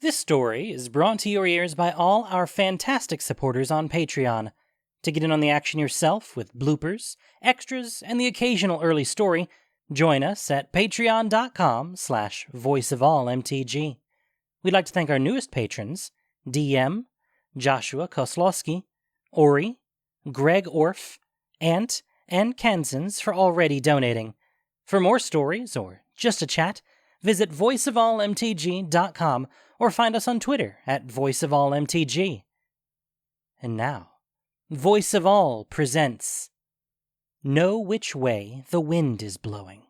This story is brought to your ears by all our fantastic supporters on Patreon. To get in on the action yourself with bloopers, extras, and the occasional early story, join us at patreon.com/voiceofallmtg. We'd like to thank our newest patrons, DM, Joshua Koslowski, Ori, Greg Orff, Ant, and Kansans for already donating. For more stories or just a chat, visit voiceofallmtg.com or find us on Twitter at voiceofallmtg. And now, Voice of All presents Know Which Way the Wind is Blowing.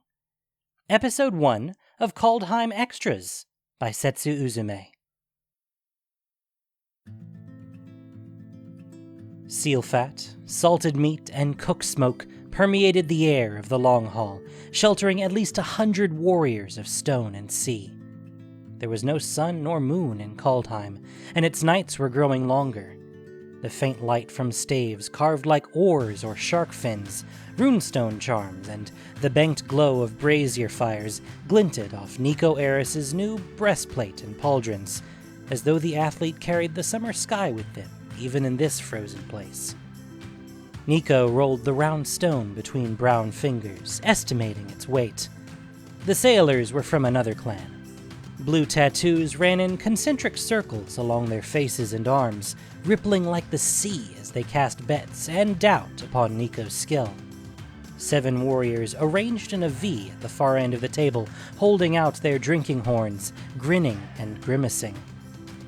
Episode 1 of Kaldheim Extras by Setsu Uzume. Seal fat, salted meat, and cook smoke permeated the air of the long hall, sheltering at least 100 warriors of stone and sea. There was no sun nor moon in Kaldheim, and its nights were growing longer. The faint light from staves carved like oars or shark fins, runestone charms, and the banked glow of brazier fires glinted off Niko Aris's new breastplate and pauldrons, as though the athlete carried the summer sky with them, even in this frozen place. Niko rolled the round stone between brown fingers, estimating its weight. The sailors were from another clan. Blue tattoos ran in concentric circles along their faces and arms, rippling like the sea as they cast bets and doubt upon Niko's skill. 7 warriors arranged in a V at the far end of the table, holding out their drinking horns, grinning and grimacing.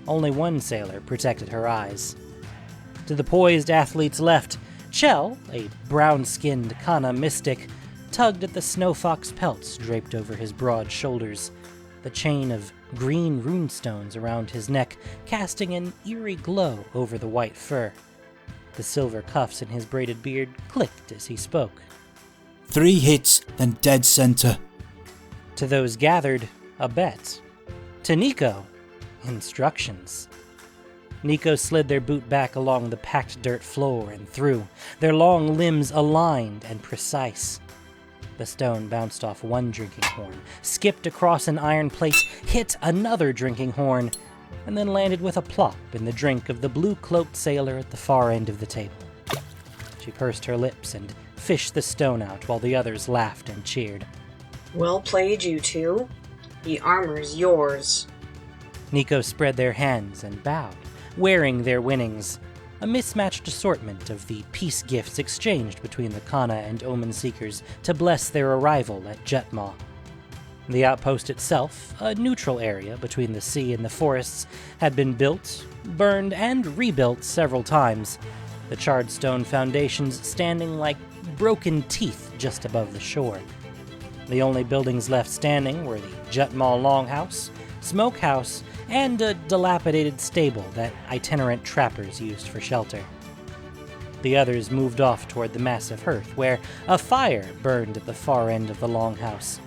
Only one sailor protected her eyes. To the poised athlete's left, Chell, a brown-skinned Kana mystic, tugged at the snowfox pelts draped over his broad shoulders, the chain of green runestones around his neck casting an eerie glow over the white fur. The silver cuffs in his braided beard clicked as he spoke. 3 hits, then dead center. To those gathered, a bet. To Niko, instructions. Niko slid their boot back along the packed dirt floor and through, their long limbs aligned and precise. The stone bounced off one drinking horn, skipped across an iron plate, hit another drinking horn, and then landed with a plop in the drink of the blue-cloaked sailor at the far end of the table. She pursed her lips and fished the stone out while the others laughed and cheered. Well played, you two. The armor's yours. Niko spread their hands and bowed, wearing their winnings, a mismatched assortment of the peace gifts exchanged between the Kana and Omen seekers to bless their arrival at Jutmaw. The outpost itself, a neutral area between the sea and the forests, had been built, burned, and rebuilt several times, the charred stone foundations standing like broken teeth just above the shore. The only buildings left standing were the Jutmaw Longhouse, smokehouse, and a dilapidated stable that itinerant trappers used for shelter. The others moved off toward the massive hearth, where a fire burned at the far end of the longhouse,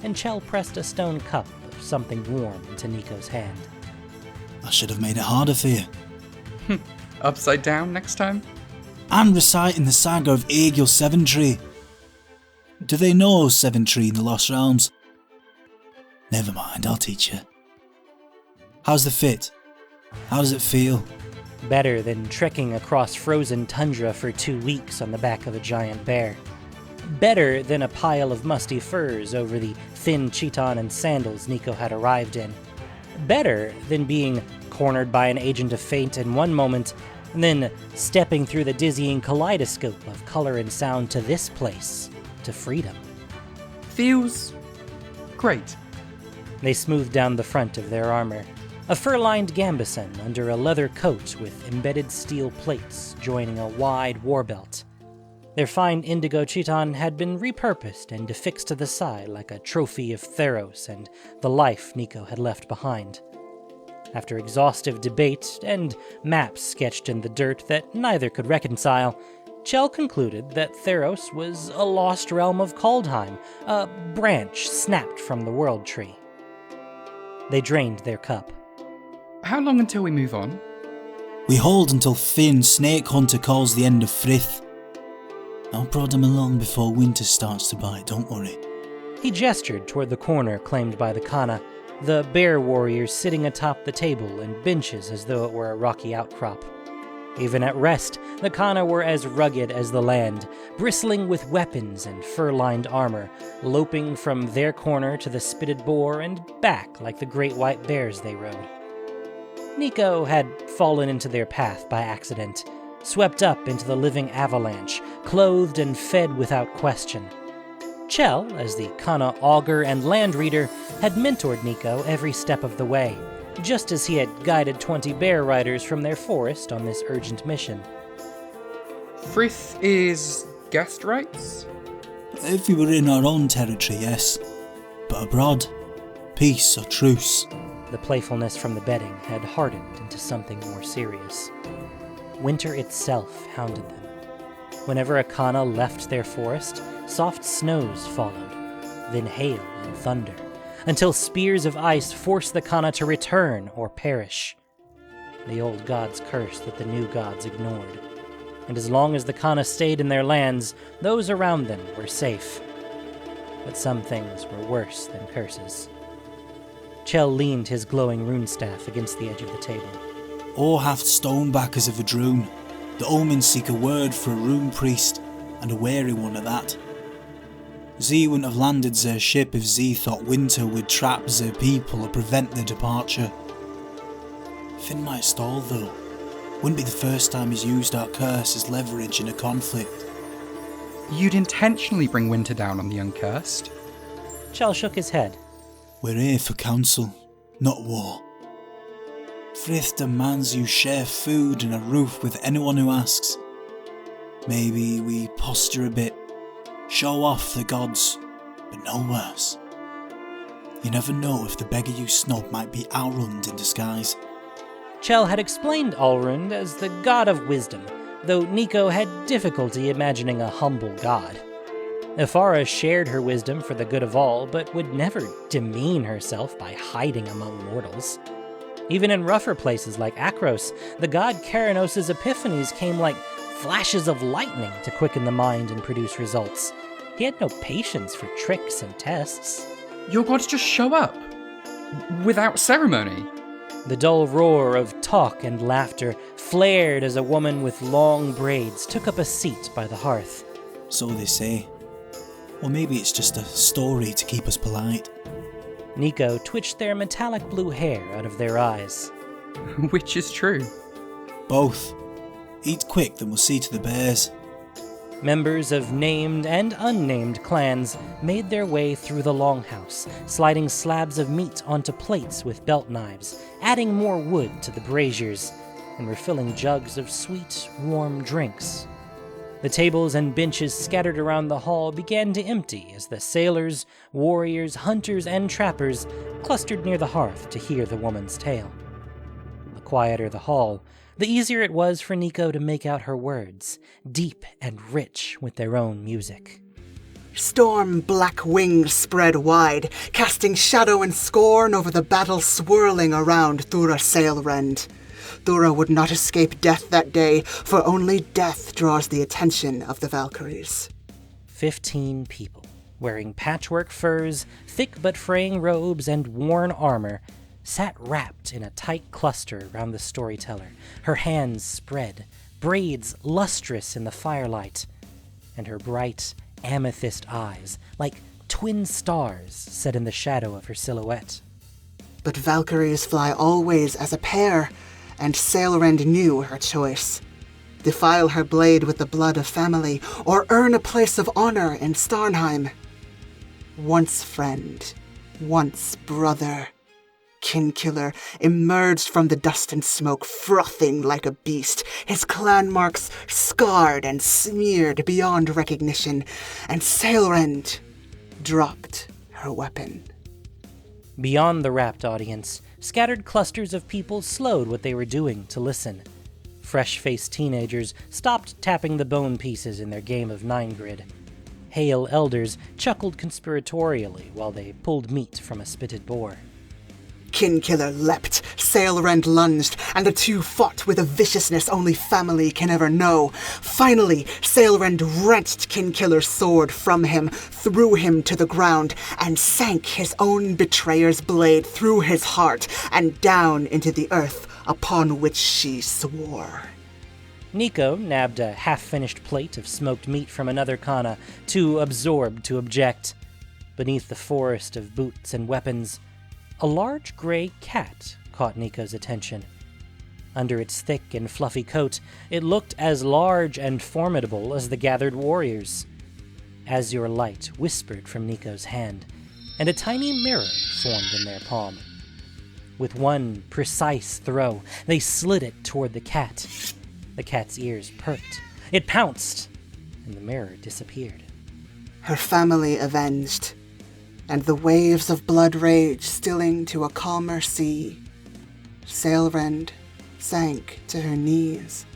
and Chell pressed a stone cup of something warm into Niko's hand. I should have made it harder for you. Upside down next time? I'm reciting the saga of Aegil Seventree. Do they know Seventree in the Lost Realms? Never mind, I'll teach you. How's the fit? How does it feel? Better than trekking across frozen tundra for 2 weeks on the back of a giant bear. Better than a pile of musty furs over the thin chiton and sandals Niko had arrived in. Better than being cornered by an agent of fate in one moment, and then stepping through the dizzying kaleidoscope of color and sound to this place, to freedom. Feels great. They smoothed down the front of their armor. A fur-lined gambeson under a leather coat with embedded steel plates joining a wide war belt. Their fine indigo chiton had been repurposed and affixed to the side like a trophy of Theros and the life Niko had left behind. After exhaustive debate and maps sketched in the dirt that neither could reconcile, Chell concluded that Theros was a lost realm of Kaldheim, a branch snapped from the world tree. They drained their cup. How long until we move on? We hold until Fynn, Snakehunter, calls the end of Frith. I'll prod him along before winter starts to bite, don't worry. He gestured toward the corner claimed by the Kana, the bear warriors sitting atop the table and benches as though it were a rocky outcrop. Even at rest, the Kana were as rugged as the land, bristling with weapons and fur-lined armor, loping from their corner to the spitted boar and back like the great white bears they rode. Niko had fallen into their path by accident, swept up into the living avalanche, clothed and fed without question. Chell, as the Kana augur and land reader, had mentored Niko every step of the way, just as he had guided 20 bear riders from their forest on this urgent mission. Frith is guest rights? If we were in our own territory, yes. But abroad, peace or truce. The playfulness from the bedding had hardened into something more serious. Winter itself hounded them. Whenever a Kana left their forest, soft snows followed, then hail and thunder, until spears of ice forced the Kana to return or perish. The old gods cursed that the new gods ignored, and as long as the Kana stayed in their lands, those around them were safe. But some things were worse than curses. Chell leaned his glowing rune staff against the edge of the table. Or hath stonebackers of a droon. The Omen seek a word for a rune priest, and a wary one at that. Z wouldn't have landed their ship if Z thought winter would trap their people or prevent their departure. Fynn might stall though. Wouldn't be the first time he's used our curse as leverage in a conflict. You'd intentionally bring winter down on the uncursed? Chell shook his head. We're here for counsel, not war. Frith demands you share food and a roof with anyone who asks. Maybe we posture a bit, show off the gods, but no worse. You never know if the beggar you snub might be Alrund in disguise. Chell had explained Alrund as the god of wisdom, though Niko had difficulty imagining a humble god. Ifara shared her wisdom for the good of all, but would never demean herself by hiding among mortals. Even in rougher places like Akros, the god Keranos' epiphanies came like flashes of lightning to quicken the mind and produce results. He had no patience for tricks and tests. Your gods just show up? Without ceremony? The dull roar of talk and laughter flared as a woman with long braids took up a seat by the hearth. So they say. Or maybe it's just a story to keep us polite. Niko twitched their metallic blue hair out of their eyes. Which is true? Both. Eat quick, then we'll see to the bears. Members of named and unnamed clans made their way through the Longhouse, sliding slabs of meat onto plates with belt knives, adding more wood to the braziers, and refilling jugs of sweet, warm drinks. The tables and benches scattered around the hall began to empty as the sailors, warriors, hunters, and trappers clustered near the hearth to hear the woman's tale. The quieter the hall, the easier it was for Niko to make out her words, deep and rich with their own music. Storm black wings spread wide, casting shadow and scorn over the battle swirling around Thura Sailrend. Thura would not escape death that day, for only death draws the attention of the Valkyries. 15 people, wearing patchwork furs, thick but fraying robes, and worn armor, sat wrapped in a tight cluster around the Storyteller, her hands spread, braids lustrous in the firelight, and her bright amethyst eyes like twin stars set in the shadow of her silhouette. But Valkyries fly always as a pair, and Sailrend knew her choice. Defile her blade with the blood of family, or earn a place of honor in Starnheim. Once friend, once brother, Kinkiller emerged from the dust and smoke, frothing like a beast, his clan marks scarred and smeared beyond recognition, and Sailrend dropped her weapon. Beyond the rapt audience, scattered clusters of people slowed what they were doing to listen. Fresh-faced teenagers stopped tapping the bone pieces in their game of 9-grid. Hale elders chuckled conspiratorially while they pulled meat from a spitted boar. Kinkiller leapt, Sailrend lunged, and the two fought with a viciousness only family can ever know. Finally, Sailrend wrenched Kinkiller's sword from him, threw him to the ground, and sank his own betrayer's blade through his heart and down into the earth upon which she swore. Niko nabbed a half-finished plate of smoked meat from another Kana, too absorbed to object. Beneath the forest of boots and weapons, a large gray cat caught Niko's attention. Under its thick and fluffy coat, it looked as large and formidable as the gathered warriors. Azure light whispered from Niko's hand, and a tiny mirror formed in their palm. With one precise throw, they slid it toward the cat. The cat's ears perked. It pounced, and the mirror disappeared. Her family avenged, and the waves of blood rage stilling to a calmer sea, Sailrend sank to her knees.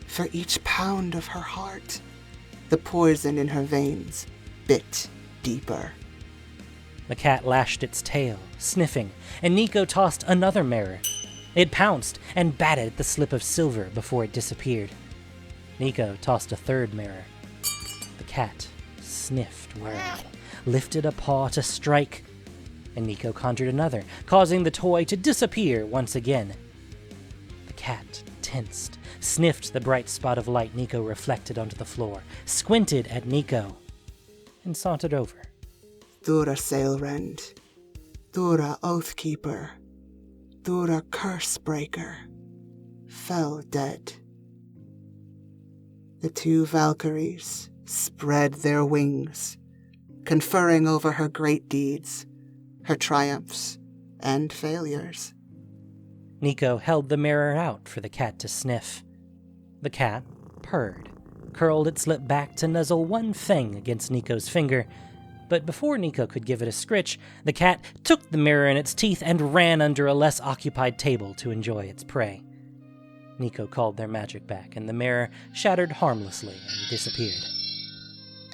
For each pound of her heart, the poison in her veins bit deeper. The cat lashed its tail, sniffing, and Niko tossed another mirror. It pounced and batted at the slip of silver before it disappeared. Niko tossed a third mirror. The cat sniffed warily, lifted a paw to strike, and Niko conjured another, causing the toy to disappear once again. The cat tensed, sniffed the bright spot of light Niko reflected onto the floor, squinted at Niko, and sauntered over. Dura Sailrend, Dura Oathkeeper, Dura Cursebreaker, fell dead. The two Valkyries spread their wings, conferring over her great deeds, her triumphs and failures. Niko held the mirror out for the cat to sniff. The cat purred, curled its lip back to nuzzle one fang against Niko's finger, but before Niko could give it a scritch, the cat took the mirror in its teeth and ran under a less occupied table to enjoy its prey. Niko called their magic back, and the mirror shattered harmlessly and disappeared.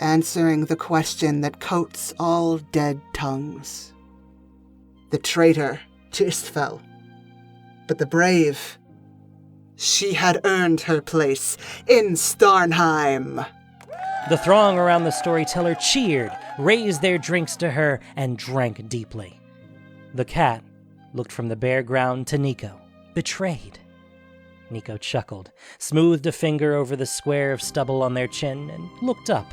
Answering the question that coats all dead tongues. The traitor to Istfel, but the brave. She had earned her place in Starnheim. The throng around the storyteller cheered, raised their drinks to her, and drank deeply. The cat looked from the bare ground to Niko, betrayed. Niko chuckled, smoothed a finger over the square of stubble on their chin, and looked up.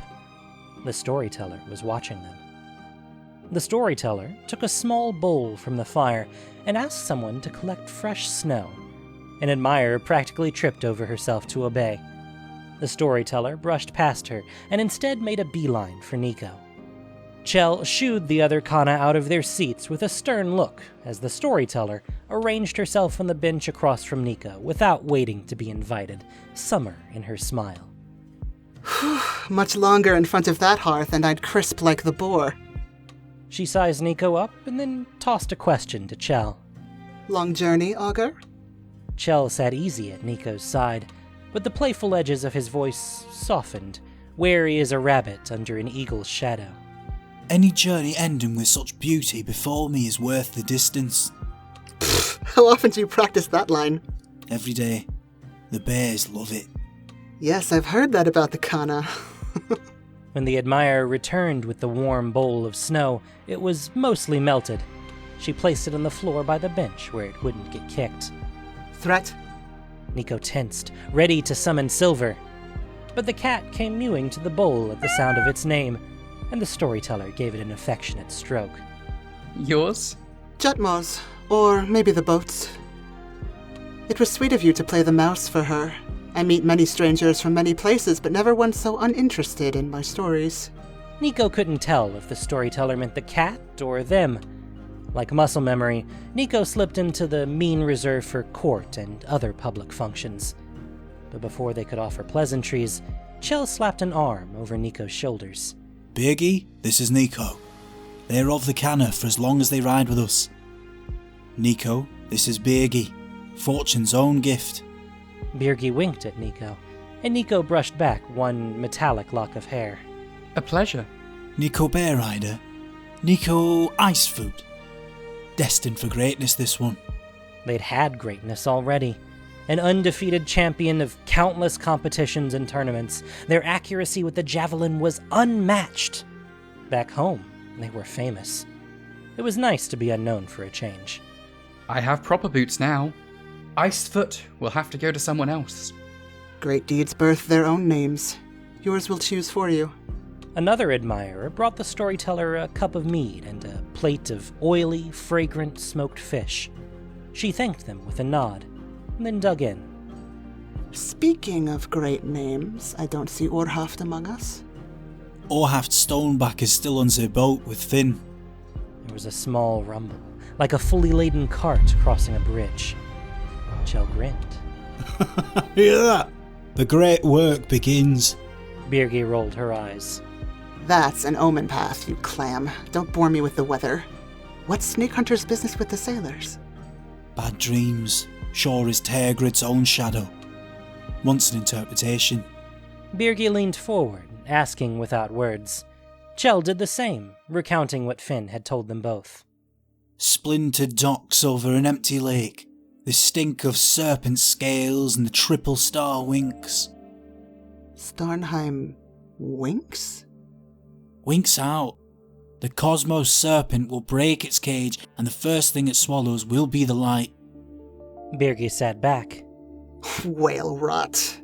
The storyteller was watching them. The storyteller took a small bowl from the fire and asked someone to collect fresh snow. An admirer practically tripped over herself to obey. The storyteller brushed past her and instead made a beeline for Niko. Chell shooed the other Kana out of their seats with a stern look as the storyteller arranged herself on the bench across from Niko without waiting to be invited, summer in her smile. Much longer in front of that hearth and I'd crisp like the boar. She sized Niko up and then tossed a question to Chell. Long journey, Augur? Chell sat easy at Niko's side, but the playful edges of his voice softened, wary as a rabbit under an eagle's shadow. Any journey ending with such beauty before me is worth the distance. How often do you practice that line? Every day. The bears love it. Yes, I've heard that about the Kana. When the admirer returned with the warm bowl of snow, it was mostly melted. She placed it on the floor by the bench where it wouldn't get kicked. Threat? Niko tensed, ready to summon Silver. But the cat came mewing to the bowl at the sound of its name, and the storyteller gave it an affectionate stroke. Yours? Jutmo's, or maybe the boat's. It was sweet of you to play the mouse for her. I meet many strangers from many places, but never one so uninterested in my stories. Niko couldn't tell if the storyteller meant the cat or them. Like muscle memory, Niko slipped into the mean reserve for court and other public functions. But before they could offer pleasantries, Chell slapped an arm over Niko's shoulders. Birgi, this is Niko. They're of the Kana for as long as they ride with us. Niko, this is Birgi, Fortune's own gift. Birgi winked at Niko, and Niko brushed back one metallic lock of hair. A pleasure. Niko Bear Rider, Niko Ice Food. Destined for greatness, this one. They'd had greatness already. An undefeated champion of countless competitions and tournaments, their accuracy with the javelin was unmatched. Back home, they were famous. It was nice to be unknown for a change. I have proper boots now. Icefoot will have to go to someone else. Great deeds birth their own names. Yours will choose for you. Another admirer brought the storyteller a cup of mead and a plate of oily, fragrant smoked fish. She thanked them with a nod, and then dug in. Speaking of great names, I don't see Orhaft among us. Orhaft Stoneback is still on the boat with Fynn. There was a small rumble, like a fully laden cart crossing a bridge. Chell grinned. Hear that? The great work begins. Birgi rolled her eyes. That's an Omen path, you clam. Don't bore me with the weather. What's Snakehunter's business with the sailors? Bad dreams. Sure is Tergrid's own shadow. Wants an interpretation. Birgi leaned forward, asking without words. Chell did the same, recounting what Fynn had told them both. Splintered docks over an empty lake. The stink of serpent scales and the triple star winks. Starnheim winks? Winks out. The cosmos serpent will break its cage, and the first thing it swallows will be the light. Birgi sat back. Whale rot.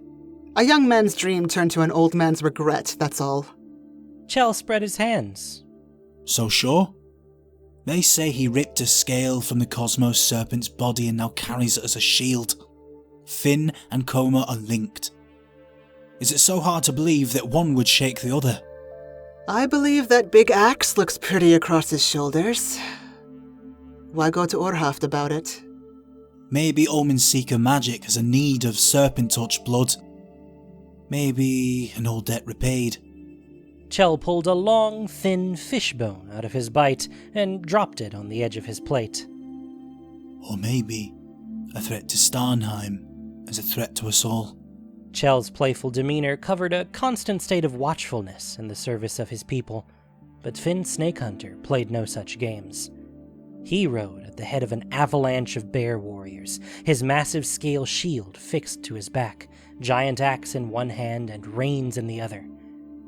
A young man's dream turned to an old man's regret, that's all. Chell spread his hands. So sure? They say he ripped a scale from the cosmos serpent's body and now carries it as a shield. Fynn and Coma are linked. Is it so hard to believe that one would shake the other? I believe that big axe looks pretty across his shoulders. Why go to Orhaft about it? Maybe Omen Seeker magic has a need of serpent-touch blood. Maybe an old debt repaid. Chell pulled a long, thin fishbone out of his bite and dropped it on the edge of his plate. Or maybe a threat to Starnheim as a threat to us all. Chell's playful demeanor covered a constant state of watchfulness in the service of his people, but Fynn Snakehunter played no such games. He rode at the head of an avalanche of bear warriors, his massive scale shield fixed to his back, giant axe in one hand and reins in the other.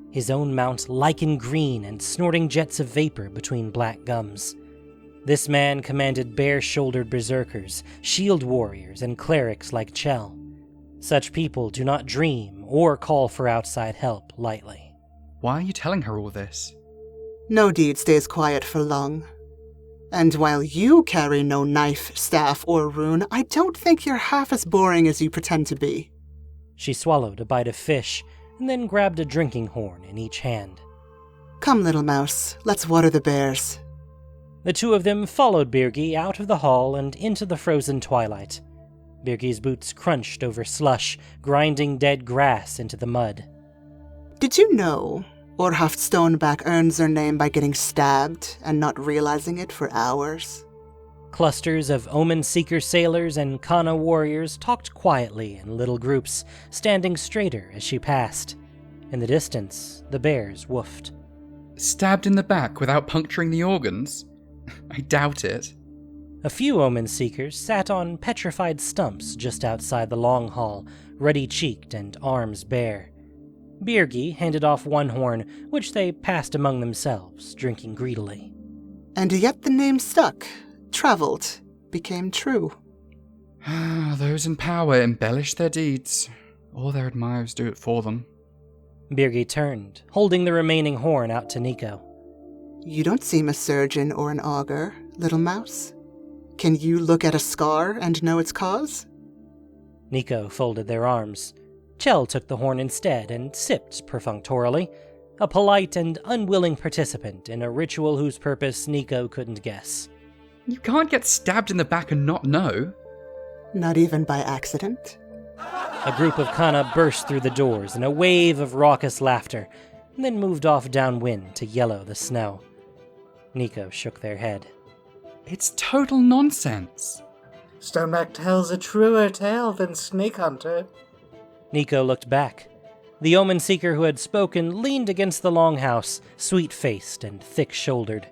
His own mount lichen green and snorting jets of vapor between black gums. This man commanded bare-shouldered berserkers, shield warriors, and clerics like Chell. Such people do not dream or call for outside help lightly. Why are you telling her all this? No deed stays quiet for long. And while you carry no knife, staff, or rune, I don't think you're half as boring as you pretend to be. She swallowed a bite of fish, and then grabbed a drinking horn in each hand. Come, little mouse, let's water the bears. The two of them followed Birgi out of the hall and into the frozen twilight. Birgi's boots crunched over slush, grinding dead grass into the mud. Did you know Orhaft Stoneback earns her name by getting stabbed and not realizing it for hours? Clusters of Omen Seeker sailors and Kana warriors talked quietly in little groups, standing straighter as she passed. In the distance, the bears woofed. Stabbed in the back without puncturing the organs? I doubt it. A few Omen Seekers sat on petrified stumps just outside the long hall, ruddy-cheeked and arms bare. Birgi handed off one horn, which they passed among themselves, drinking greedily. And yet the name stuck, traveled, became true. Those in power embellish their deeds, or their admirers do it for them. Birgi turned, holding the remaining horn out to Nico. You don't seem a surgeon or an augur, little mouse. Can you look at a scar and know its cause? Nico folded their arms. Chell took the horn instead and sipped perfunctorily, a polite and unwilling participant in a ritual whose purpose Nico couldn't guess. You can't get stabbed in the back and not know. Not even by accident? A group of Kana burst through the doors in a wave of raucous laughter, and then moved off downwind to yellow the snow. Nico shook their head. It's total nonsense. Stoneback tells a truer tale than Snakehunter. Nico looked back. The Omen Seeker who had spoken leaned against the Longhouse, sweet-faced and thick-shouldered.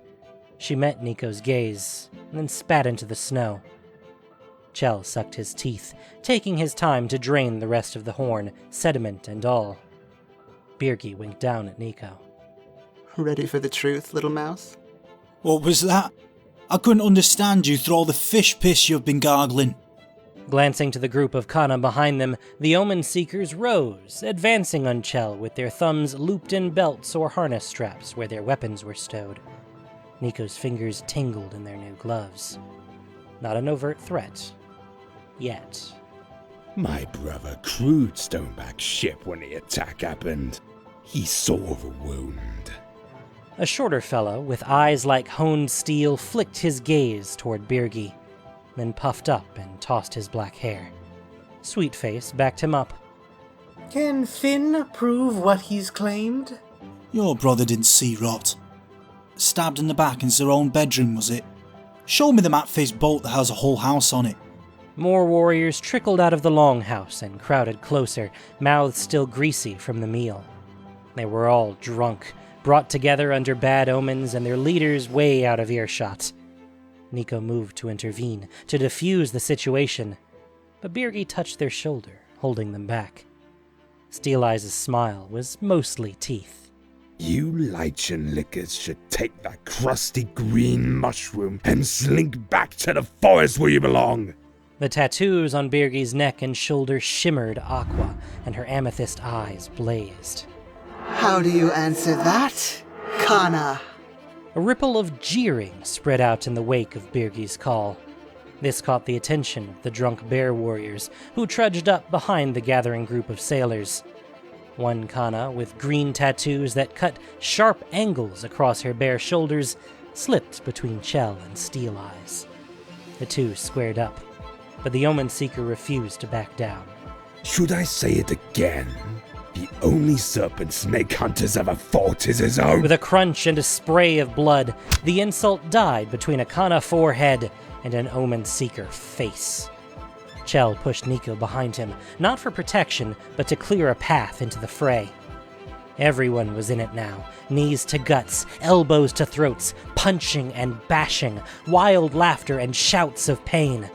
She met Niko's gaze, and then spat into the snow. Chell sucked his teeth, taking his time to drain the rest of the horn, sediment and all. Birgi winked down at Niko. Ready for the truth, little mouse? What was that? I couldn't understand you through all the fish piss you've been gargling. Glancing to the group of Kana behind them, the Omen Seekers rose, advancing on Chell with their thumbs looped in belts or harness straps where their weapons were stowed. Niko's fingers tingled in their new gloves. Not an overt threat. Yet. My brother crewed Stoneback's ship when the attack happened. He saw the wound. A shorter fellow, with eyes like honed steel, flicked his gaze toward Birgi, then puffed up and tossed his black hair. Sweetface backed him up. Can Fynn prove what he's claimed? Your brother didn't see rot. Stabbed in the back in their own bedroom, was it? Show me the map-faced boat that has a whole house on it. More warriors trickled out of the Longhouse and crowded closer, mouths still greasy from the meal. They were all drunk, brought together under bad omens and their leaders way out of earshot. Niko moved to intervene, to defuse the situation, but Birgi touched their shoulder, holding them back. Steel Eyes' smile was mostly teeth. You lichen lickers should take that crusty green mushroom and slink back to the forest where you belong. The tattoos on Birgi's neck and shoulder shimmered aqua, and her amethyst eyes blazed. How do you answer that, Kana? A ripple of jeering spread out in the wake of Birgi's call. This caught the attention of the drunk bear warriors, who trudged up behind the gathering group of sailors. One Kana, with green tattoos that cut sharp angles across her bare shoulders, slipped between Chell and Steel Eyes. The two squared up, but the Omen Seeker refused to back down. Should I say it again? The only Serpent Snakehunters ever fought is his own. With a crunch and a spray of blood, the insult died between a Kana forehead and an Omen Seeker face. Chell pushed Niko behind him, not for protection, but to clear a path into the fray. Everyone was in it now, knees to guts, elbows to throats, punching and bashing, wild laughter and shouts of pain.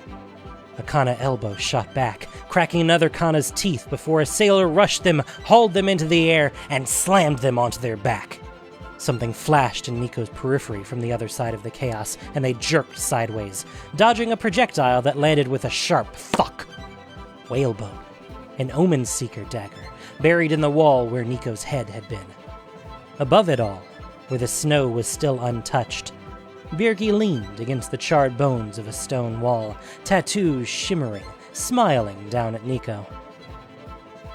A Kana elbow shot back, cracking another Kana's teeth before a sailor rushed them, hauled them into the air, and slammed them onto their back. Something flashed in Niko's periphery from the other side of the chaos, and they jerked sideways, dodging a projectile that landed with a sharp thunk. Whalebone, an Omen Seeker dagger, buried in the wall where Niko's head had been. Above it all, where the snow was still untouched, Birgi leaned against the charred bones of a stone wall, tattoos shimmering, smiling down at Niko.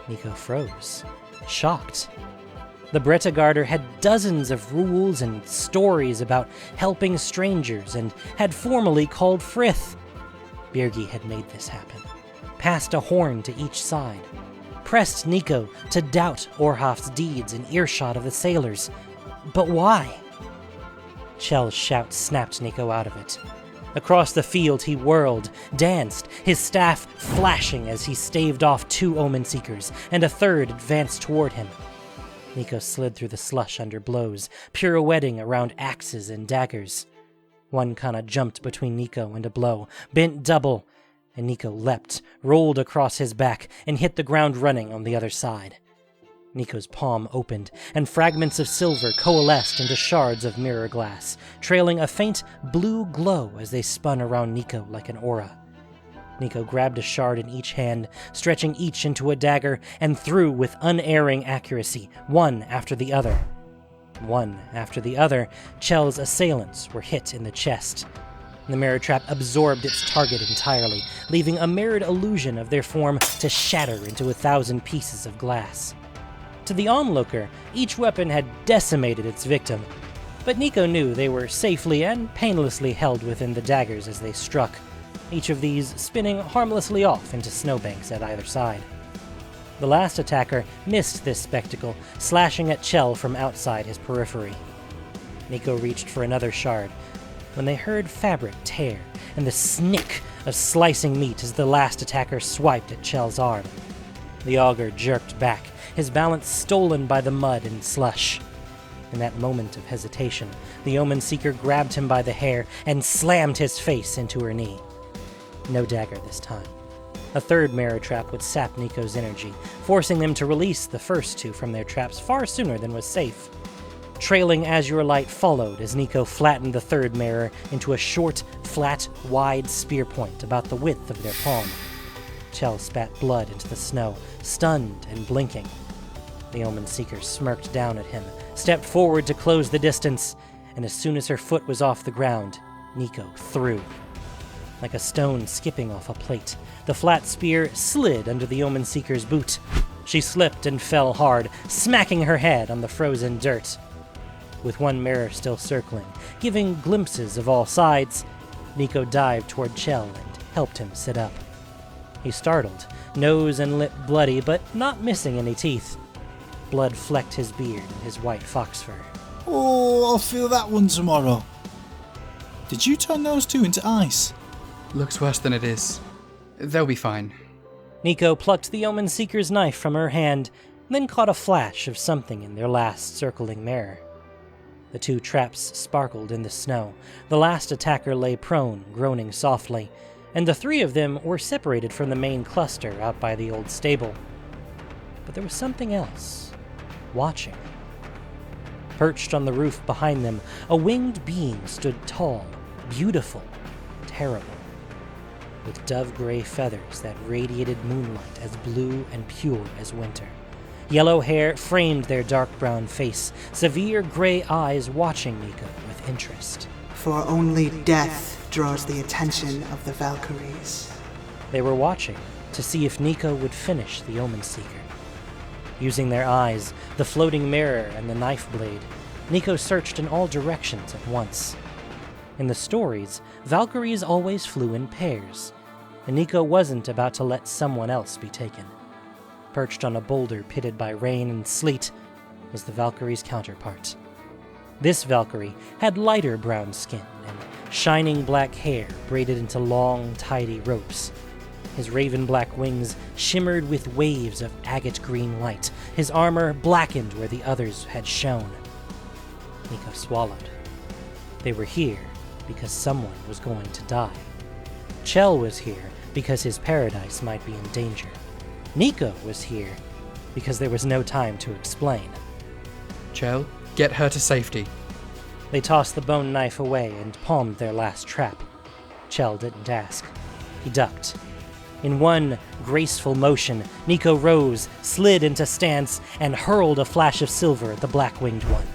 Niko froze, shocked. The Bretagarder had dozens of rules and stories about helping strangers and had formally called Frith. Birgi had made this happen, passed a horn to each side, pressed Niko to doubt Orhoff's deeds in earshot of the sailors. But why? Chell's shout snapped Niko out of it. Across the field he whirled, danced, his staff flashing as he staved off two Omen Seekers, and a third advanced toward him. Niko slid through the slush under blows, pirouetting around axes and daggers. One Kana jumped between Niko and a blow, bent double, and Niko leapt, rolled across his back, and hit the ground running on the other side. Niko's palm opened, and fragments of silver coalesced into shards of mirror glass, trailing a faint blue glow as they spun around Niko like an aura. Niko grabbed a shard in each hand, stretching each into a dagger, and threw with unerring accuracy, one after the other. One after the other, Chell's assailants were hit in the chest. The mirror trap absorbed its target entirely, leaving a mirrored illusion of their form to shatter into 1,000 pieces of glass. To the onlooker, each weapon had decimated its victim, but Niko knew they were safely and painlessly held within the daggers as they struck, each of these spinning harmlessly off into snowbanks at either side. The last attacker missed this spectacle, slashing at Chell from outside his periphery. Niko reached for another shard, when they heard fabric tear and the snick of slicing meat as the last attacker swiped at Chell's arm. The augur jerked back, his balance stolen by the mud and slush. In that moment of hesitation, the Omen Seeker grabbed him by the hair and slammed his face into her knee. No dagger this time. A third mirror trap would sap Niko's energy, forcing them to release the first two from their traps far sooner than was safe. Trailing azure light followed as Niko flattened the third mirror into a short, flat, wide spear point about the width of their palm. Chell spat blood into the snow, stunned and blinking. The Omen Seeker smirked down at him, stepped forward to close the distance, and as soon as her foot was off the ground, Niko threw. Like a stone skipping off a plate, the flat spear slid under the Omen Seeker's boot. She slipped and fell hard, smacking her head on the frozen dirt. With one mirror still circling, giving glimpses of all sides, Niko dived toward Chell and helped him sit up. He startled, nose and lip bloody, but not missing any teeth. Blood flecked his beard and his white fox fur. Oh, I'll feel that one tomorrow. Did you turn those two into ice? Looks worse than it is. They'll be fine. Niko plucked the Omen Seeker's knife from her hand, then caught a flash of something in their last circling mirror. The two traps sparkled in the snow. The last attacker lay prone, groaning softly, and the three of them were separated from the main cluster out by the old stable. But there was something else, watching. Perched on the roof behind them, a winged being stood tall, beautiful, terrible, with dove-gray feathers that radiated moonlight as blue and pure as winter. Yellow hair framed their dark brown face, severe gray eyes watching Niko with interest. For only death draws the attention of the Valkyries. They were watching to see if Niko would finish the Omen Seeker. Using their eyes, the floating mirror, and the knife blade, Niko searched in all directions at once. In the stories, Valkyries always flew in pairs, and Niko wasn't about to let someone else be taken. Perched on a boulder pitted by rain and sleet was the Valkyrie's counterpart. This Valkyrie had lighter brown skin and shining black hair braided into long, tidy ropes. His raven-black wings shimmered with waves of agate-green light, his armor blackened where the others had shone. Niko swallowed. They were here because someone was going to die. Chell was here because his paradise might be in danger. Niko was here because there was no time to explain. Chell, get her to safety. They tossed the bone knife away and palmed their last trap. Chell didn't ask. He ducked. In one graceful motion, Niko rose, slid into stance, and hurled a flash of silver at the black-winged one.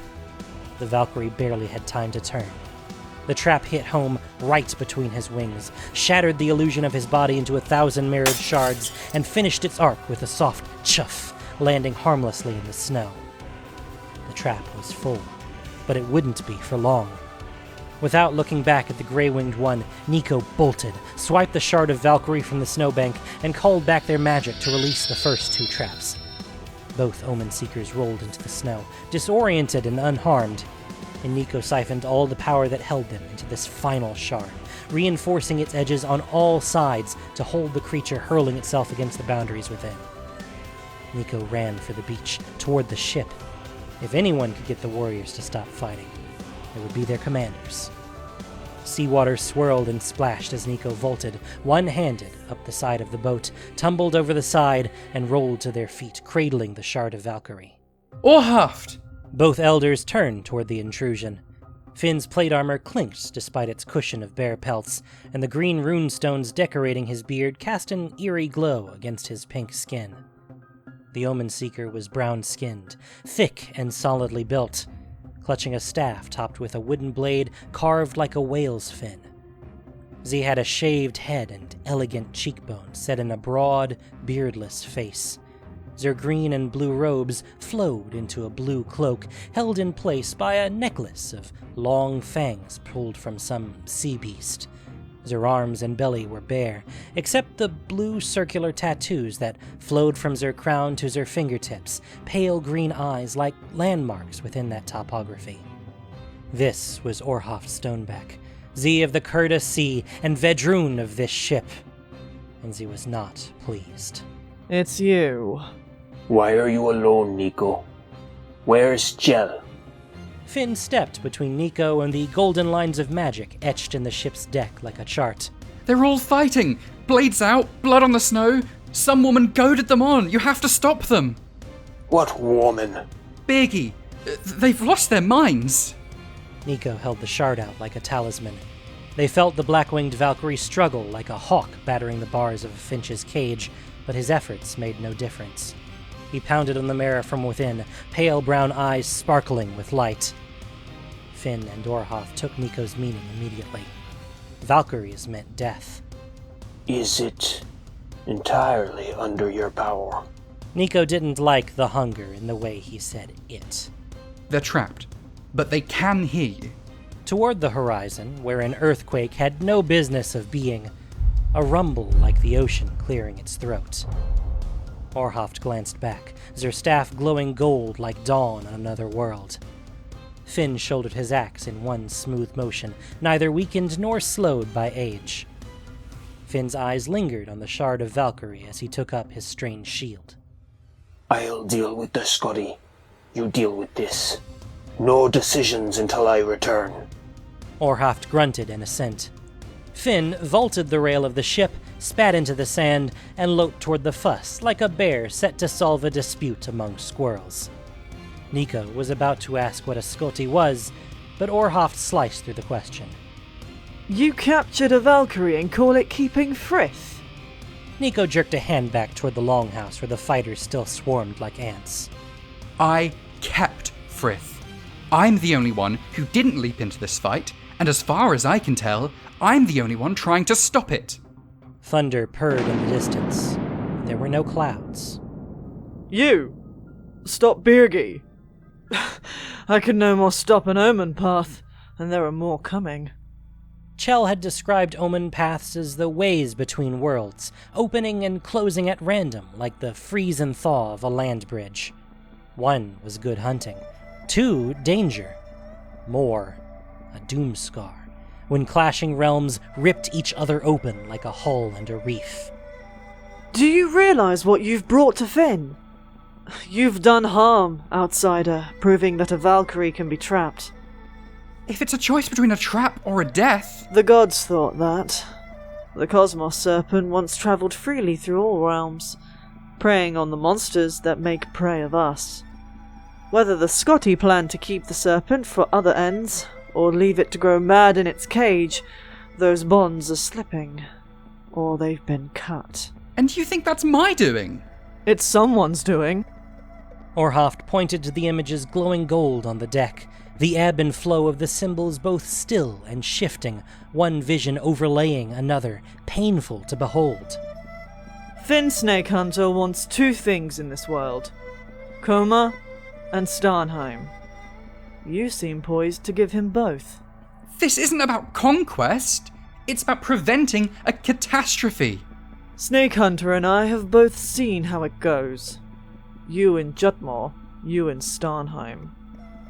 The Valkyrie barely had time to turn. The trap hit home right between his wings, shattered the illusion of his body into 1,000 mirrored shards, and finished its arc with a soft chuff, landing harmlessly in the snow. The trap was full, but it wouldn't be for long. Without looking back at the gray-winged one, Niko bolted, swiped the shard of Valkyrie from the snowbank, and called back their magic to release the first two traps. Both Omen Seekers rolled into the snow, disoriented and unharmed, and Niko siphoned all the power that held them into this final shard, reinforcing its edges on all sides to hold the creature hurling itself against the boundaries within. Niko ran for the beach, toward the ship. If anyone could get the warriors to stop fighting, it would be their commanders. Seawater swirled and splashed as Niko vaulted, one-handed, up the side of the boat, tumbled over the side, and rolled to their feet, cradling the shard of Valkyrie. Orhaft! Both elders turned toward the intrusion. Fynn's plate armor clinked despite its cushion of bear pelts, and the green runestones decorating his beard cast an eerie glow against his pink skin. The Omen Seeker was brown-skinned, thick and solidly built, clutching a staff topped with a wooden blade carved like a whale's fin. Z had a shaved head and elegant cheekbones set in a broad, beardless face. Their green and blue robes flowed into a blue cloak held in place by a necklace of long fangs pulled from some sea beast. Their arms and belly were bare, except the blue circular tattoos that flowed from their crown to their fingertips, pale green eyes like landmarks within that topography. This was Orhaft Stoneback, Z of the Kurda Sea and Vedrune of this ship, and Z was not pleased. It's you. Why are you alone, Niko? Where's Chell? Fynn stepped between Niko and the golden lines of magic etched in the ship's deck like a chart. They're all fighting! Blades out, blood on the snow. Some woman goaded them on. You have to stop them. What woman? Birgi. They've lost their minds. Niko held the shard out like a talisman. They felt the black-winged Valkyrie struggle like a hawk battering the bars of a finch's cage, but his efforts made no difference. He pounded on the mirror from within, pale brown eyes sparkling with light. Fynn and Orhoff took Niko's meaning immediately. Valkyries meant death. Is it entirely under your power? Niko didn't like the hunger in the way he said it. They're trapped, but they can hear you. Toward the horizon, where an earthquake had no business of being, a rumble like the ocean clearing its throat. Orhoff glanced back, their staff glowing gold like dawn on another world. Fynn shouldered his axe in one smooth motion, neither weakened nor slowed by age. Finn's eyes lingered on the shard of Valkyrie as he took up his strange shield. I'll deal with the Scotty. You deal with this. No decisions until I return. Orhoff grunted in assent. Fynn vaulted the rail of the ship, spat into the sand, and loped toward the fuss like a bear set to solve a dispute among squirrels. Niko was about to ask what a Scotty was, but Orhoff sliced through the question. You captured a Valkyrie and call it keeping Frith? Niko jerked a hand back toward the Longhouse where the fighters still swarmed like ants. I kept Frith. I'm the only one who didn't leap into this fight, and as far as I can tell, I'm the only one trying to stop it. Thunder purred in the distance. There were no clouds. You! Stop Birgi! I could no more stop an Omen path, and there are more coming. Chell had described Omen paths as the ways between worlds, opening and closing at random like the freeze and thaw of a land bridge. 1 was good hunting. 2, danger. More, a doomscar, when clashing realms ripped each other open like a hull and a reef. Do you realize what you've brought to Fynn? You've done harm, outsider, proving that a Valkyrie can be trapped. If it's a choice between a trap or a death... The gods thought that. The Cosmos Serpent once travelled freely through all realms, preying on the monsters that make prey of us. Whether the Scotty planned to keep the Serpent for other ends, or leave it to grow mad in its cage, those bonds are slipping, or they've been cut. And you think that's my doing? It's someone's doing. Orhoff pointed to the images glowing gold on the deck, the ebb and flow of the symbols both still and shifting, one vision overlaying another, painful to behold. Fynn Snakehunter wants 2 things in this world: Coma and Starnheim. You seem poised to give him both. This isn't about conquest. It's about preventing a catastrophe. Snakehunter and I have both seen how it goes. You in Jutmore, you in Starnheim.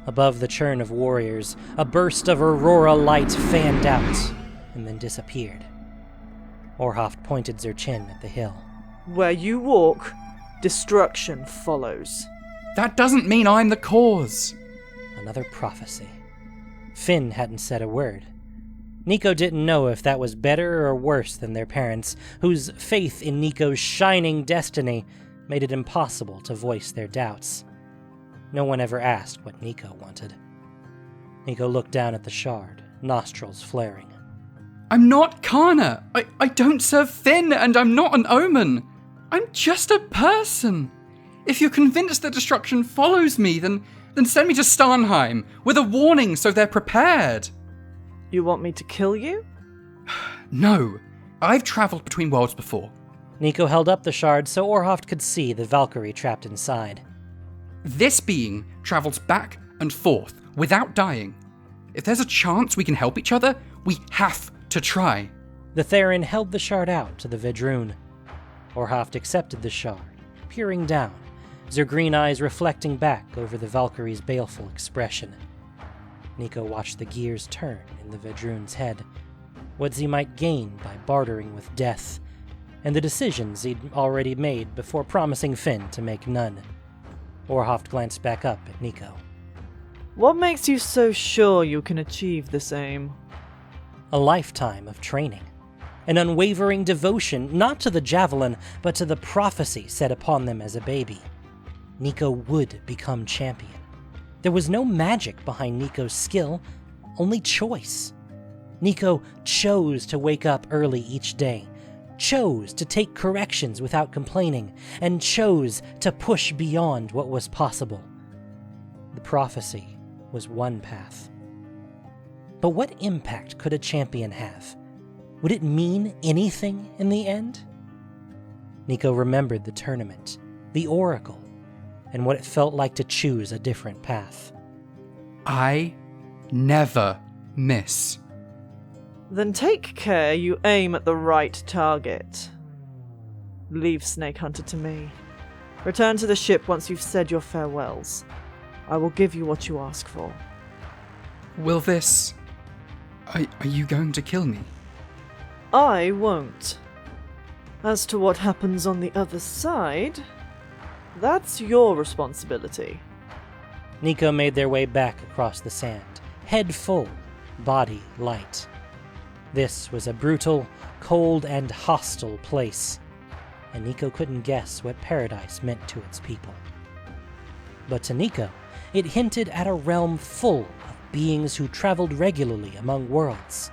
Above the churn of warriors, a burst of aurora light fanned out and then disappeared. Orhoff pointed their chin at the hill. Where you walk, destruction follows. That doesn't mean I'm the cause. Another prophecy. Fynn hadn't said a word. Niko didn't know if that was better or worse than their parents, whose faith in Niko's shining destiny made it impossible to voice their doubts. No one ever asked what Niko wanted. Niko looked down at the shard, nostrils flaring. I'm not Kana. I don't serve Fynn, and I'm not an Omen. I'm just a person. If you're convinced that destruction follows me, then send me to Starnheim with a warning so they're prepared. You want me to kill you? No. I've travelled between worlds before. Niko held up the shard so Orhoff could see the Valkyrie trapped inside. This being travels back and forth without dying. If there's a chance we can help each other, we have to try. The Theron held the shard out to the Vedrune. Orhoff accepted the shard, peering down, their green eyes reflecting back over the Valkyrie's baleful expression. Niko watched the gears turn in the Vedrune's head, what he might gain by bartering with death, and the decisions he'd already made before promising Fynn to make none. Orhoff glanced back up at Niko. What makes you so sure you can achieve this aim? A lifetime of training. An unwavering devotion not to the javelin, but to the prophecy set upon them as a baby. Nico would become champion. There was no magic behind Nico's skill, only choice. Nico chose to wake up early each day, chose to take corrections without complaining, and chose to push beyond what was possible. The prophecy was one path. But what impact could a champion have? Would it mean anything in the end? Nico remembered the tournament, the oracle, and what it felt like to choose a different path. I never miss. Then take care you aim at the right target. Leave Snakehunter to me. Return to the ship once you've said your farewells. I will give you what you ask for. Will this... Are you going to kill me? I won't. As to what happens on the other side, that's your responsibility. Nico made their way back across the sand, head full, body light. This was a brutal, cold, and hostile place, and Nico couldn't guess what paradise meant to its people. But to Nico, it hinted at a realm full of beings who traveled regularly among worlds.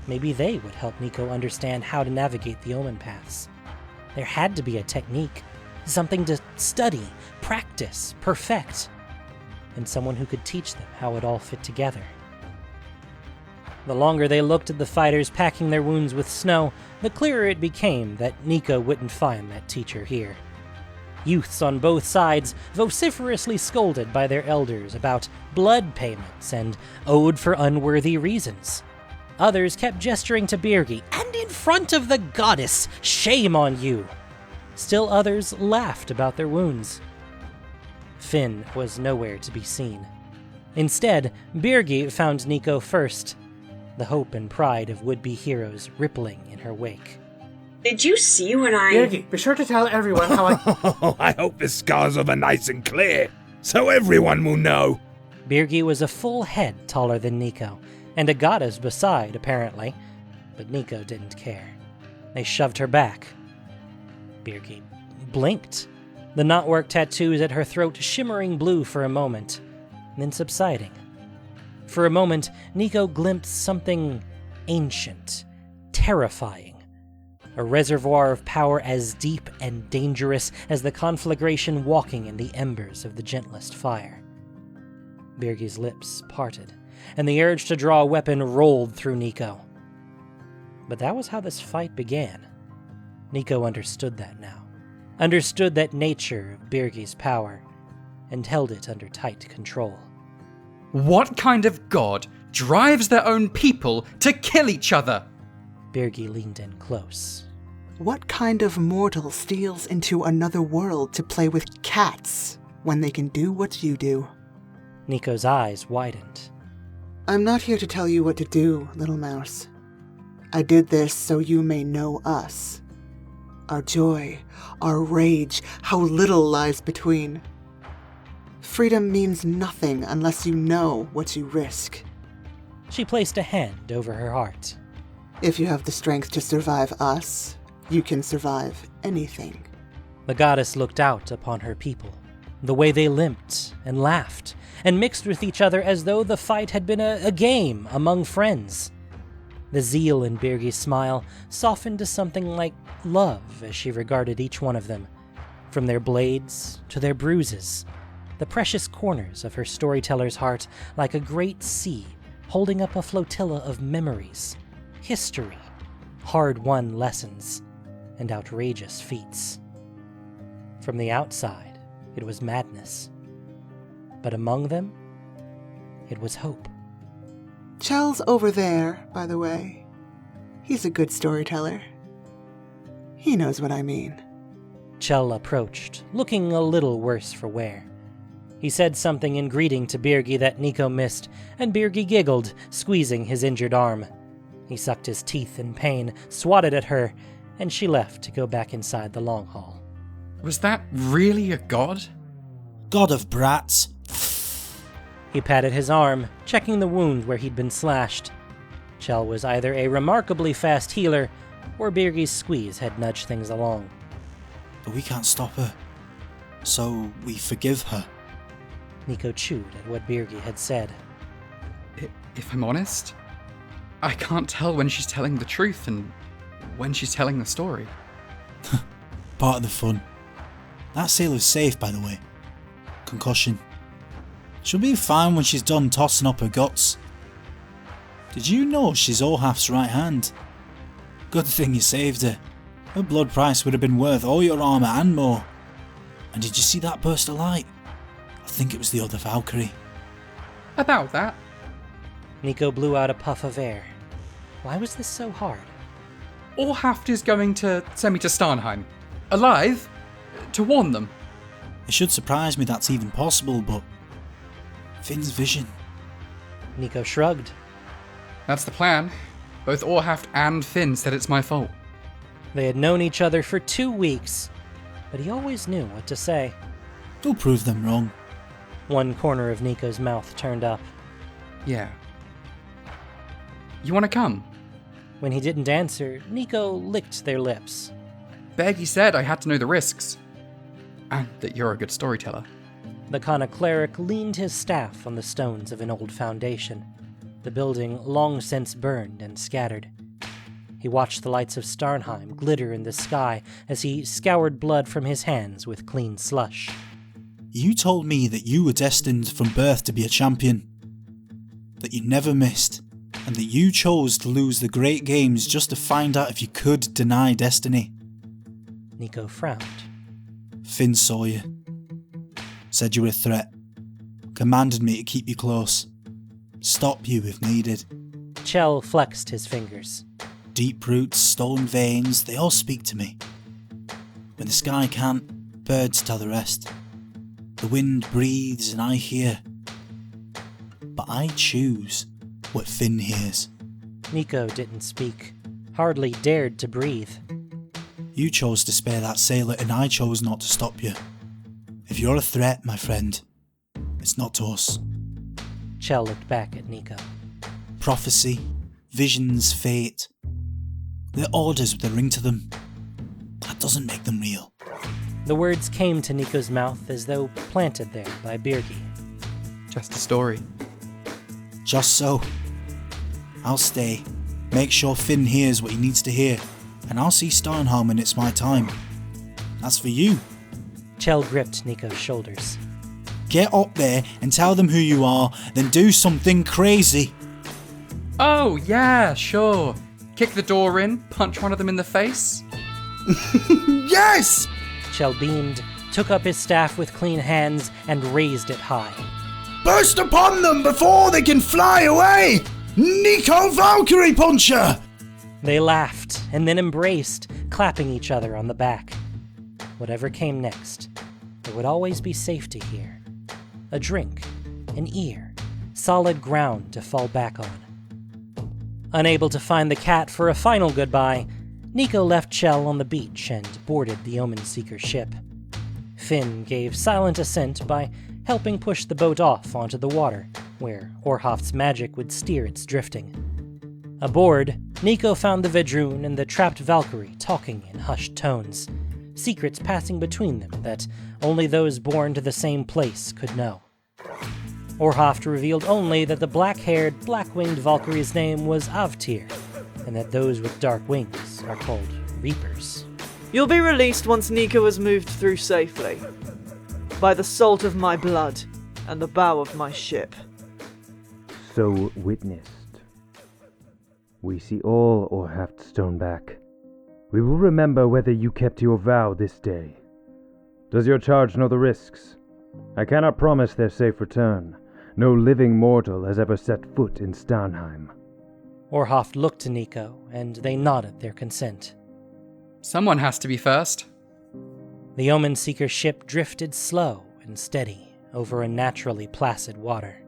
Maybe they would help Nico understand how to navigate the Omen paths. There had to be a technique, something to study, practice, perfect, and someone who could teach them how it all fit together. The longer they looked at the fighters packing their wounds with snow, the clearer it became that Nico wouldn't find that teacher here. Youths on both sides vociferously scolded by their elders about blood payments and owed for unworthy reasons. Others kept gesturing to Birgi, and in front of the goddess, shame on you! Still others laughed about their wounds. Fynn was nowhere to be seen. Instead, Birgi found Nico first, the hope and pride of would-be heroes rippling in her wake. Did you see when I... Birgi, be sure to tell everyone how I... I hope the scars are nice and clear, so everyone will know. Birgi was a full head taller than Nico, and a goddess beside, apparently, but Nico didn't care. They shoved her back. Birgi blinked, the knotwork tattoos at her throat shimmering blue for a moment, then subsiding. For a moment, Nico glimpsed something ancient, terrifying. A reservoir of power as deep and dangerous as the conflagration walking in the embers of the gentlest fire. Birgi's lips parted, and the urge to draw a weapon rolled through Nico. But that was how this fight began. Nico understood that now. Understood that nature of Birgi's power, and held it under tight control. What kind of god drives their own people to kill each other? Birgi leaned in close. What kind of mortal steals into another world to play with cats when they can do what you do? Nico's eyes widened. I'm not here to tell you what to do, little mouse. I did this so you may know us. Our joy, our rage, how little lies between. Freedom means nothing unless you know what you risk. She placed a hand over her heart. If you have the strength to survive us, you can survive anything. The goddess looked out upon her people, the way they limped and laughed, and mixed with each other as though the fight had been a game among friends. The zeal in Birgi's smile softened to something like love as she regarded each one of them, from their blades to their bruises, the precious corners of her storyteller's heart like a great sea holding up a flotilla of memories, history, hard-won lessons, and outrageous feats. From the outside, it was madness. But among them, it was hope. Chell's over there, by the way. He's a good storyteller. He knows what I mean. Chell approached, looking a little worse for wear. He said something in greeting to Birgi that Nico missed, and Birgi giggled, squeezing his injured arm. He sucked his teeth in pain, swatted at her, and she left to go back inside the long hall. Was that really a god? God of brats. He patted his arm, checking the wound where he'd been slashed. Chell was either a remarkably fast healer, or Birgi's squeeze had nudged things along. But we can't stop her, so we forgive her. Niko chewed at what Birgi had said. If I'm honest, I can't tell when she's telling the truth and when she's telling the story. Part of the fun. That sailor's safe, by the way. Concussion. She'll be fine when she's done tossing up her guts. Did you know she's Orhaf's right hand? Good thing you saved her. Her blood price would have been worth all your armour and more. And did you see that burst of light? I think it was the other Valkyrie. About that. Niko blew out a puff of air. Why was this so hard? Orhaft is going to send me to Starnheim. Alive? To warn them. It should surprise me that's even possible, but... Finn's vision. Niko shrugged. That's the plan. Both Orhaft and Fynn said it's my fault. They had known each other for 2 weeks, but he always knew what to say. Go prove them wrong. One corner of Niko's mouth turned up. Yeah. You want to come? When he didn't answer, Niko licked their lips. Birgi said I had to know the risks. And that you're a good storyteller. The Kana cleric leaned his staff on the stones of an old foundation, the building long since burned and scattered. He watched the lights of Starnheim glitter in the sky as he scoured blood from his hands with clean slush. You told me that you were destined from birth to be a champion. That you never missed, and that you chose to lose the great games just to find out if you could deny destiny. Niko frowned. Fynn saw you. Said you were a threat. Commanded me to keep you close. Stop you if needed. Chell flexed his fingers. Deep roots, stolen veins, they all speak to me. When the sky can't, birds tell the rest. The wind breathes and I hear. But I choose what Fynn hears. Niko didn't speak, hardly dared to breathe. You chose to spare that sailor and I chose not to stop you. If you're a threat, my friend, it's not to us. Chell looked back at Niko. Prophecy, visions, fate. They're orders with a ring to them. That doesn't make them real. The words came to Niko's mouth as though planted there by Birgi. Just a story. Just so. I'll stay. Make sure Fynn hears what he needs to hear. And I'll see Starnheim when it's my time. That's for you. Chell gripped Niko's shoulders. Get up there and tell them who you are, then do something crazy. Oh, yeah, sure. Kick the door in, punch one of them in the face. Yes! Chell beamed, took up his staff with clean hands, and raised it high. Burst upon them before they can fly away! Niko Valkyrie Puncher! They laughed, and then embraced, clapping each other on the back. Whatever came next, there would always be safety here. A drink, an ear, solid ground to fall back on. Unable to find the cat for a final goodbye, Niko left Chell on the beach and boarded the Omen Seeker ship. Fynn gave silent assent by helping push the boat off onto the water, where Orhaft's magic would steer its drifting. Aboard, Niko found the Vedrune and the trapped Valkyrie talking in hushed tones, secrets passing between them that only those born to the same place could know. Orhaft revealed only that the black-haired, black-winged Valkyrie's name was Avtir, and that those with dark wings are called Reapers. You'll be released once Niko has moved through safely. By the salt of my blood and the bow of my ship. So witnessed. We see all Orhaft stone back. We will remember whether you kept your vow this day. Does your charge know the risks? I cannot promise their safe return. No living mortal has ever set foot in Starnheim. Orhaft looked to Niko, and they nodded their consent. Someone has to be first. The Omen Seeker ship drifted slow and steady over a naturally placid water.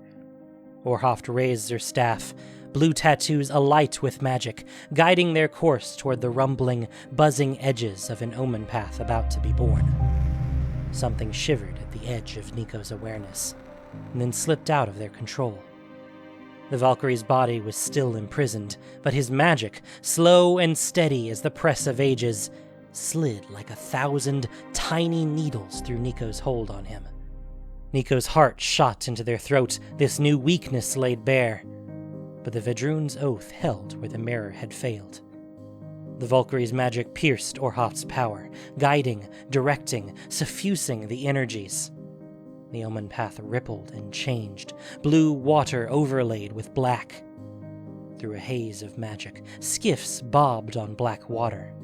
Orhaft raised her staff, blue tattoos alight with magic, guiding their course toward the rumbling, buzzing edges of an omen path about to be born. Something shivered at the edge of Niko's awareness. and then slipped out of their control. The Valkyrie's body was still imprisoned, but his magic, slow and steady as the press of ages, slid like 1,000 tiny needles through Niko's hold on him. Niko's heart shot into their throat, this new weakness laid bare. But the Vedrun's oath held where the mirror had failed. The Valkyrie's magic pierced Orhoff's power, guiding, directing, suffusing the energies. The Omen path rippled and changed, blue water overlaid with black. Through a haze of magic, skiffs bobbed on black water,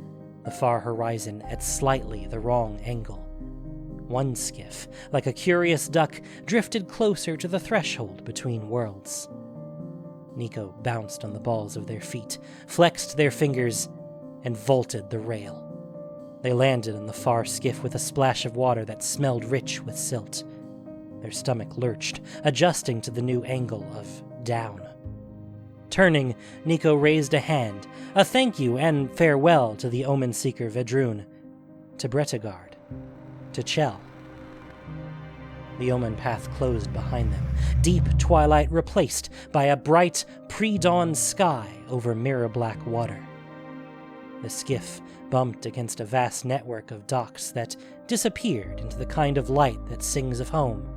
the far horizon at slightly the wrong angle. One skiff, like a curious duck, drifted closer to the threshold between worlds. Niko bounced on the balls of their feet, flexed their fingers, and vaulted the rail. They landed on the far skiff with a splash of water that smelled rich with silt. Their stomach lurched, adjusting to the new angle of down. Turning, Niko raised a hand, a thank you and farewell to the Omen Seeker Vedrun, to Bretagard, to Chell. The Omen path closed behind them, deep twilight replaced by a bright, pre-dawn sky over mirror-black water. The skiff bumped against a vast network of docks that disappeared into the kind of light that sings of home.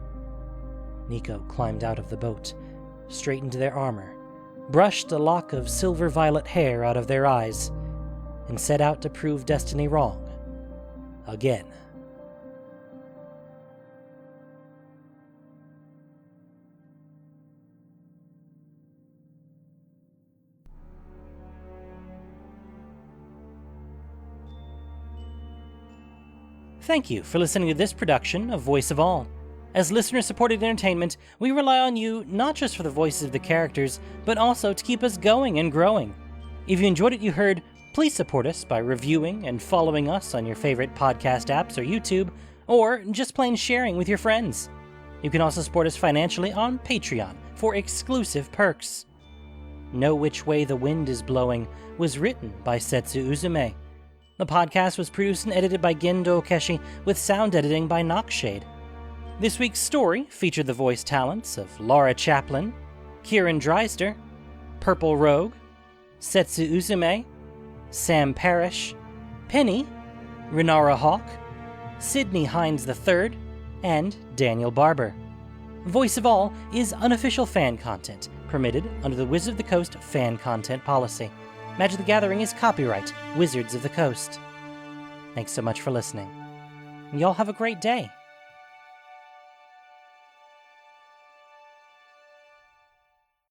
Niko climbed out of the boat, straightened their armor, brushed a lock of silver-violet hair out of their eyes, and set out to prove destiny wrong. Again. Thank you for listening to this production of Voice of All. As listener-supported entertainment, we rely on you not just for the voices of the characters, but also to keep us going and growing. If you enjoyed what you heard, please support us by reviewing and following us on your favorite podcast apps or YouTube, or just plain sharing with your friends. You can also support us financially on Patreon for exclusive perks. Know Which Way the Wind is Blowing was written by Setsu Uzume. The podcast was produced and edited by Gendo Okeshi, with sound editing by Nockshade. This week's story featured the voice talents of Laura Chaplin, Kieran Dreister, Purple Rogue, Setsu Uzume, Sam Parrish, Penny, Renara Hawk, Sidney Hinds III, and Daniel Barber. Voice of All is unofficial fan content, permitted under the Wizards of the Coast fan content policy. Magic the Gathering is copyright Wizards of the Coast. Thanks so much for listening. Y'all have a great day.